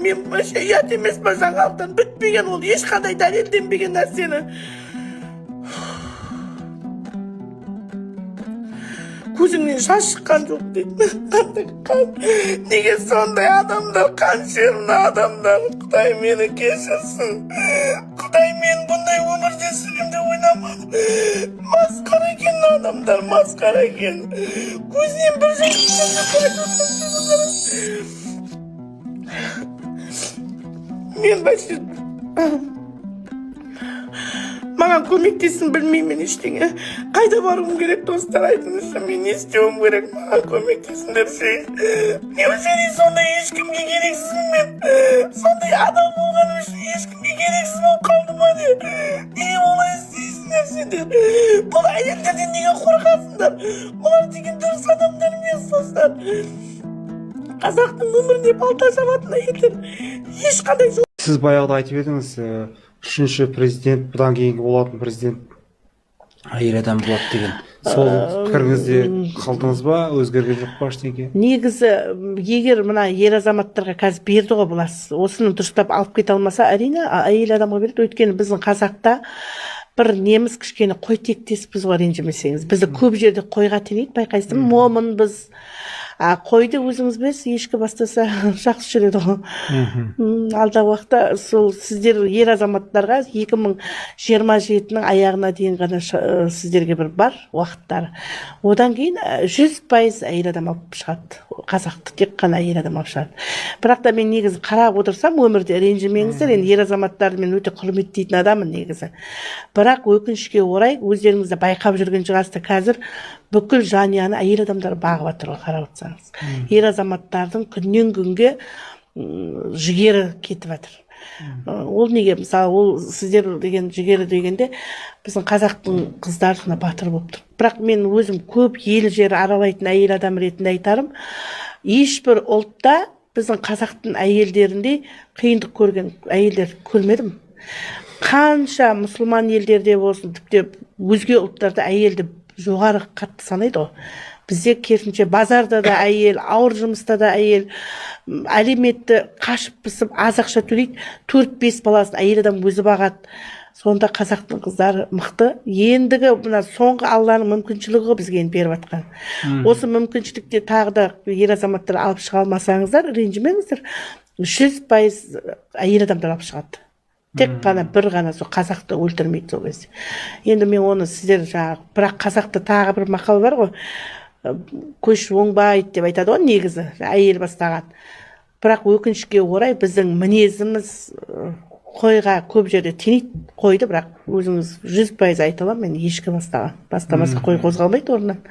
мен вообще ұят емес па жаңалықтан бітпеген ол ешқандай дәлелденбеген нәрсені. Көзіңнен шаш шыққан жоқ дейді. Неге сондай адамдар, қаншерді адамдар, Құдай мені кешірсін. Құдай мен бұндай өмірде сүремде ойнамадым. Масқара екен адамдар, масқара екен. Көзінен бір мен бәші маған көмектесін, білмеймін ештеңе. Қайда баруым керек, достар, айтыңызшы, мен не істеуім керек, маған көмектесіңдерші. Неужели сондай ешкімге керексізмін мен? Сондай адам болғаным үшін ешкімге керексіз болып қалдым ба не? Неге олай істейсіңдер сендер? Бұл әйелдерден неге қорқасыңдар? Олар деген дұрыс адамдар емес, достар. Қазақтың өміріне балта жабатын әйелдер ешқандай жоқ. Сіз баяғыда айтып едіңіз, үшінші президент, бұдан кейінгі болатын президент әйел адам болады деген. Сол пікіріңізде қалдыңыз ба, өзгерген жоқ па ештеңе? Негізі, егер мына ер азаматтарға қазір берді ғой бұлар, осыны дұрыстап алып кете алмаса, әрине әйел адамға береді. Өйткені біздің қазақта бір неміз кішкене қой тектеспіз ғой, ренжімесеңіз. Бізді көп жерде қойға теңейді, байқайсыз, момынбыз. Қойды өзіңіз білесіз, ешкі бастаса жақсы жүреді ғой. Алдағы уақытта сол сіздер ер азаматтарға 2027-нің аяғына дейін ғана сіздерге бір бар уақыттары. Одан кейін 100% әйел адам алып шығады. Қазақты тек қана әйел адам алып шығады. Бірақ та мен негізі қарап отырсам, өмірде ренжімеңіздер, енді ер азаматтарды мен өте құрметтейтін адаммын негізі. Бірақ өкінішке орай өздеріңізді байқап жүрген шығарсыздар, қазір бүкіл жанұяны әйел адамдар бағып жатыр ғой, қарап отырсаңыз. Ер азаматтардың күннен күнге жігері кетіп жатыр. Ол неге, мысалы, ол сіздер деген жігері дегенде біздің қазақтың қыздары сонда батыр болып тұр. Бірақ мен өзім көп ел жер аралайтын әйел адам ретінде айтарым, ешбір ұлтта біздің қазақтың әйелдеріндей қиындық көрген әйелдер көрмедім. Қанша мұсылман елдерде болсын, тіпті өзге ұлттарда әйелді жоғары қатты санайды ғой. Бізде керісінше базарда да әйел, ауыр жұмыста да әйел, әлеуметті қашып пісіп аз ақша төлейді, 4-5 баласын әйел адам өзі бағады. Сонда қазақтың қыздары мықты. Ендігі мына соңғы Алланың мүмкіншілігі ғой бізге беріп жатқан. Осы мүмкіншілікте тағы да ер азаматтар алып шыға алмасаңыздар, ренжімеңіздер, 100% әйел адамдар алып шығады. Тек қана бір ғана сол қазақты өлтірмейді сол кезде. Енді мен оны сіздер жаңағы, бірақ қазақта тағы бір мақал бар ғой, көш оңбайды деп айтады ғой негізі, әйел бастаған. Бірақ өкінішке орай біздің мінезіміз қойға көп жерде теңейді. Қойды, бірақ өзіңіз 100% айта аламын, мен ешкі бастамаса қой қозғалмайды орнынан.